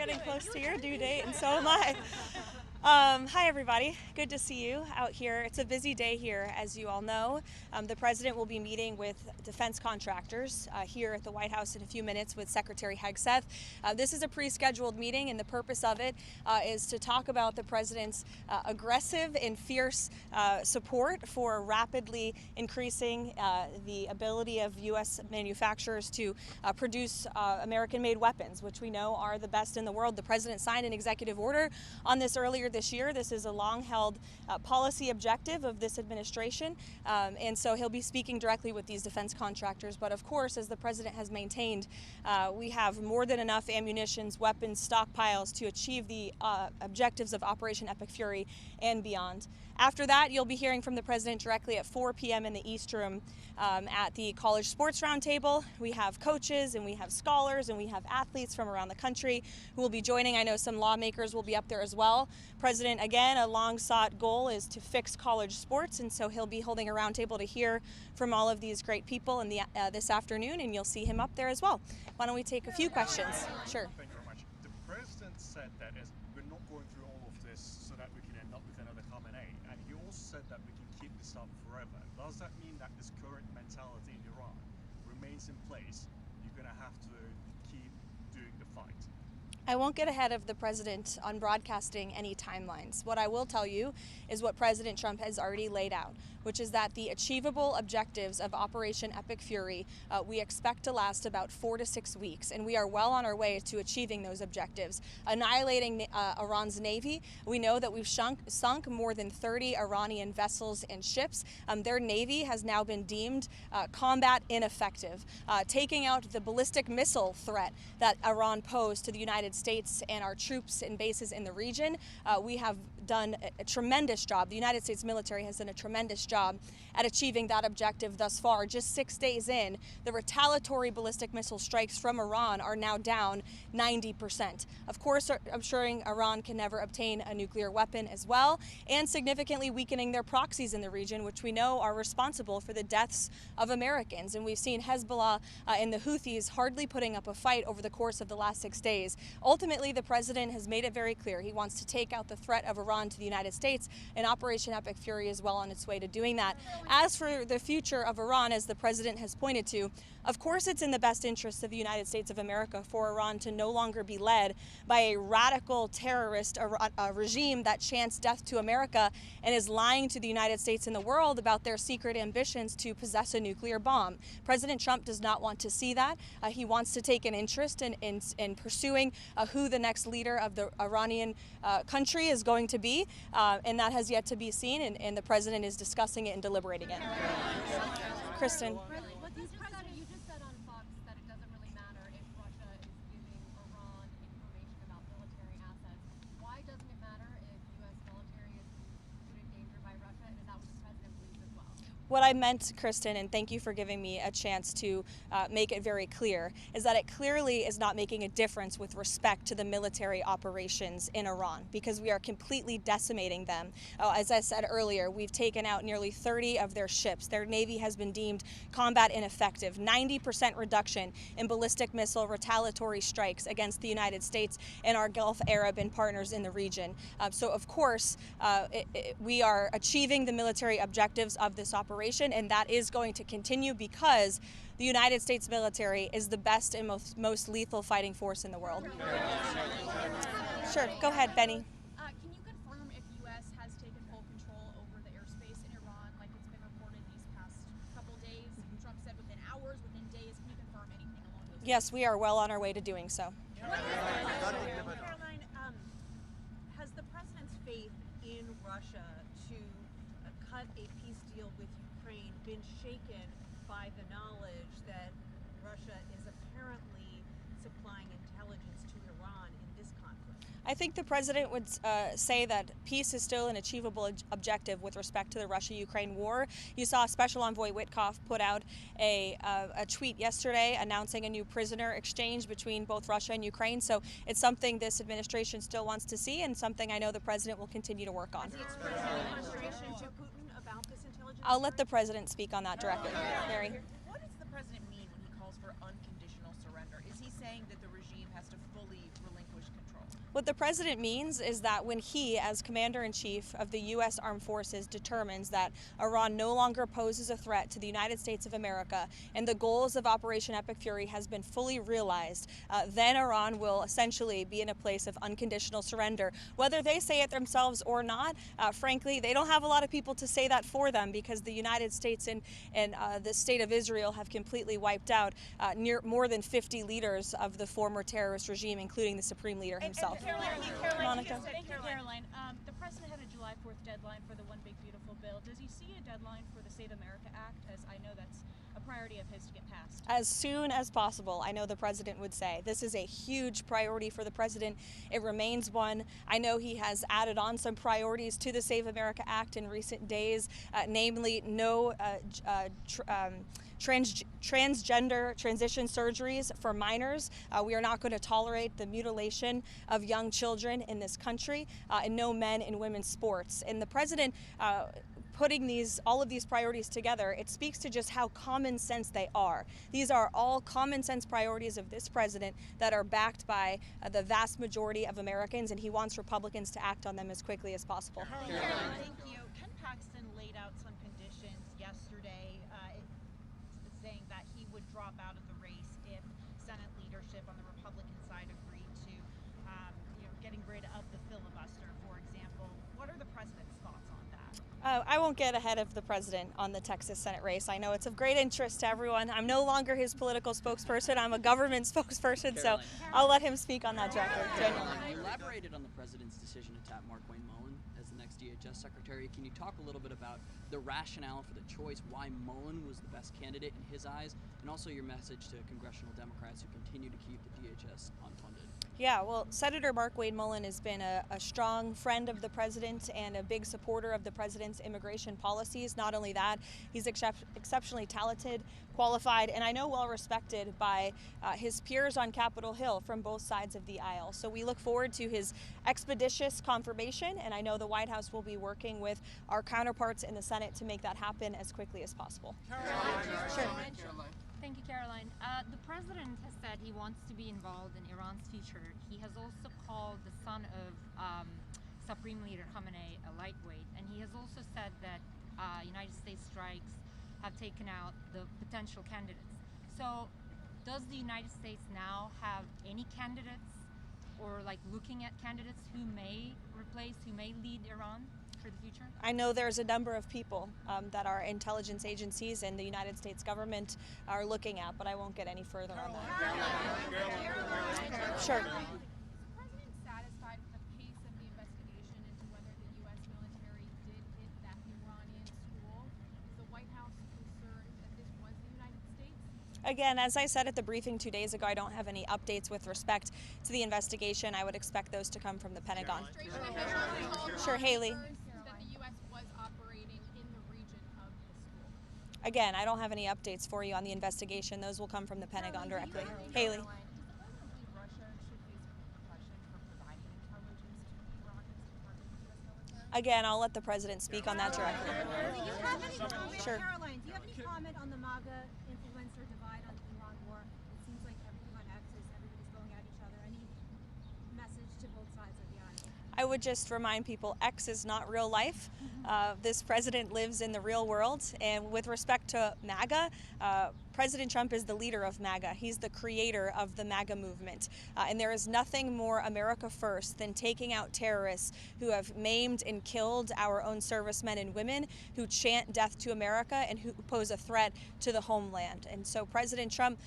getting close to your due date, and so am I. Hi, everybody. Good to see you out here. It's a busy day here, as you all know. The president will be meeting with defense contractors here at the White House in a few minutes with Secretary Hegseth. This is a pre-scheduled meeting, and the purpose of it is to talk about the president's aggressive and fierce support for rapidly increasing the ability of U.S. manufacturers to produce American-made weapons, which we know are the best in the world. The president signed an executive order on this earlier this year. This is a long-held policy objective of this administration, and so he'll be speaking directly with these defense contractors. But of course, as the president has maintained, we have more than enough ammunition, weapons, stockpiles to achieve the objectives of Operation Epic Fury and beyond. After that, you'll be hearing from the president directly at 4 p.m. in the East Room at the College Sports Roundtable. We have coaches and we have scholars and we have athletes from around the country who will be joining. I know some lawmakers will be up there as well. President, again, a long-sought goal is to fix college sports, and so he'll be holding a roundtable to hear from all of these great people in this afternoon, and you'll see him up there as well. Why don't we take a few questions? Sure. Thank you very much. The president said that we're not going through all of this so that we can end up with another Khamenei, and he also said that we can keep this up forever. Does that mean that this current mentality in Iran remains in place? You're going to have to keep doing the fight. I won't get ahead of the president on broadcasting any timelines. What I will tell you is what President Trump has already laid out, which is that the achievable objectives of Operation Epic Fury we expect to last about 4 to 6 weeks, and we are well on our way to achieving those objectives. Annihilating Iran's navy, we know that we've sunk more than 30 Iranian vessels and ships. Their navy has now been deemed combat ineffective. Taking out the ballistic missile threat that Iran posed to the United States and our troops and bases in the region, we have done a tremendous job. The United States military has done a tremendous job at achieving that objective thus far. Just 6 days in, the retaliatory ballistic missile strikes from Iran are now down 90%. Of course, I'm sure Iran can never obtain a nuclear weapon as well, and significantly weakening their proxies in the region, which we know are responsible for the deaths of Americans. And we've seen Hezbollah and the Houthis hardly putting up a fight over the course of the last 6 days. Ultimately, the president has made it very clear he wants to take out the threat of Iran to the United States, and Operation Epic Fury is well on its way to doing that. As for the future of Iran, as the president has pointed to, of course it's in the best interest of the United States of America for Iran to no longer be led by a radical terrorist regime that chants death to America and is lying to the United States and the world about their secret ambitions to possess a nuclear bomb. President Trump does not want to see that. He wants to take an interest in pursuing who the next leader of the Iranian country is going to be, and that has yet to be seen, and the president is discussing it and deliberating it. Kristen. What you just said on Fox that it doesn't really matter if Russia is giving Iran information about military assets. Why doesn't it matter if U.S. military is put in danger by Russia? And is that what the president believes as well? What I meant, Kristen, and thank you for giving me a chance to make it very clear, is that it clearly is not making a difference with respect to the military operations in Iran, because we are completely decimating them. As I said earlier, we've taken out nearly 30 of their ships. Their navy has been deemed combat ineffective. 90% reduction in ballistic missile retaliatory strikes against the United States and our Gulf Arab and partners in the region. So, of course, we are achieving the military objectives of this operation, and that is going to continue because the United States military is the best and most lethal fighting force in the world. Sure, go ahead, Benny. Can you confirm if U.S. has taken full control over the airspace in Iran, like it's been reported these past couple days? Trump said within hours, within days. Can you confirm anything along those lines? Yes, we are well on our way to doing so. Karoline, has the president's faith in Russia to cut a peace deal with Ukraine been shaken by the knowledge that Russia is apparently supplying intelligence to Iran in this conflict? I think the president would say that peace is still an achievable objective with respect to the Russia-Ukraine war. You saw Special Envoy Witkoff put out a tweet yesterday announcing a new prisoner exchange between both Russia and Ukraine. So it's something this administration still wants to see, and something I know the president will continue to work on. Has he expressed any frustration to Putin about this intelligence? I'll let the president speak on that directly. Mary. What does the president mean when he calls for unconditional surrender? Is he saying that the regime has to fully relinquish relinquish control? What the president means is that when he, as commander-in-chief of the U.S. Armed Forces, determines that Iran no longer poses a threat to the United States of America and the goals of Operation Epic Fury has been fully realized, then Iran will essentially be in a place of unconditional surrender. Whether they say it themselves or not, frankly, they don't have a lot of people to say that for them, because the United States and the state of Israel have completely wiped out more than 50 leaders of the former terrorist regime, including the supreme leader himself. Monica. Thank you, Karoline. The president had a July 4th deadline for the One Big Beautiful Bill. Does he see a deadline for the Save America Act? As I know that's a priority of his to get passed. As soon as possible, I know the president would say. This is a huge priority for the president. It remains one. I know he has added on some priorities to the Save America Act in recent days, namely no transgender transition surgeries for minors. We are not going to tolerate the mutilation of young children in this country, and no men in women's sports. And the president putting all of these priorities together, it speaks to just how common sense they are. These are all common sense priorities of this president that are backed by the vast majority of Americans, and he wants Republicans to act on them as quickly as possible. Thank you. Ken Paxton laid out some conditions yesterday, saying that he would drop out of the race if Senate leadership on the Republican side agreed to, getting rid of the filibuster, for example. What are the president's thoughts on that? I won't get ahead of the president on the Texas Senate race. I know it's of great interest to everyone. I'm no longer his political spokesperson. I'm a government spokesperson, so I'll let him speak on that directly. You elaborated on the president's decision to tap Markwayne Mullins as the next DHS Secretary. Can you talk a little bit about the rationale for the choice, why Mullins was the best candidate in his eyes, and also your message to congressional Democrats who continue to keep the DHS unfunded? Yeah, well, Senator Markwayne Mullins has been a strong friend of the president and a big supporter of the president's immigration policies. Not only that, he's exceptionally talented, qualified, and I know well respected by his peers on Capitol Hill from both sides of the aisle. So we look forward to his expeditious confirmation, and I know the White House will be working with our counterparts in the Senate to make that happen as quickly as possible. Sure. Thank you, Karoline. The president has said he wants to be involved in Iran's future. He has also called the son of Supreme Leader Khamenei a lightweight, and he has also said that United States strikes have taken out the potential candidates. So does the United States now have any candidates, or looking at candidates who may lead Iran for the future? I know there's a number of people that our intelligence agencies and the United States government are looking at, but I won't get any further on that. Sure. Is the president satisfied with the pace of the investigation into whether the U.S. military did hit that Iranian school? Is the White House concerned that this was the United States? Again, as I said at the briefing 2 days ago, I don't have any updates with respect to the investigation. I would expect those to come from the Pentagon. Sure, Haley. That the U.S. was operating in the region of the school. Again, I don't have any updates for you on the investigation. Those will come from the Pentagon directly. Haley. Does the president believe Russia should face repercussion for providing intelligence to Iran as part of the U.S. military? Again, I'll let the president speak on that directly. Do you have any comment, Sure. Karoline, do you have any comment on the MAGA influencer divide on the Iran war? It seems like everything on X is everybody's going at each other. Any message to both sides of the aisle? I would just remind people, X is not real life. This president lives in the real world. And with respect to MAGA, President Trump is the leader of MAGA. He's the creator of the MAGA movement. And there is nothing more America first than taking out terrorists who have maimed and killed our own servicemen and women, who chant death to America and who pose a threat to the homeland. And so President Trump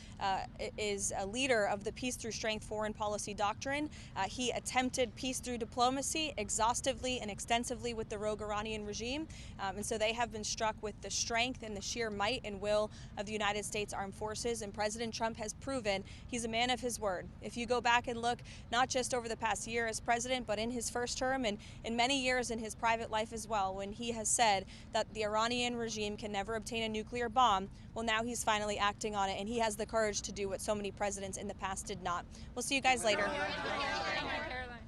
is a leader of the peace through strength foreign policy doctrine. He attempted peace through diplomacy exhaustively and extensively with the rogue Iranian regime. And so they have been struck with the strength and the sheer might and will of the United States Armed Forces, and President Trump has proven he's a man of his word. If you go back and look, not just over the past year as president, but in his first term and in many years in his private life as well, when he has said that the Iranian regime can never obtain a nuclear bomb, well, now he's finally acting on it, and he has the courage to do what so many presidents in the past did not. We'll see you guys later.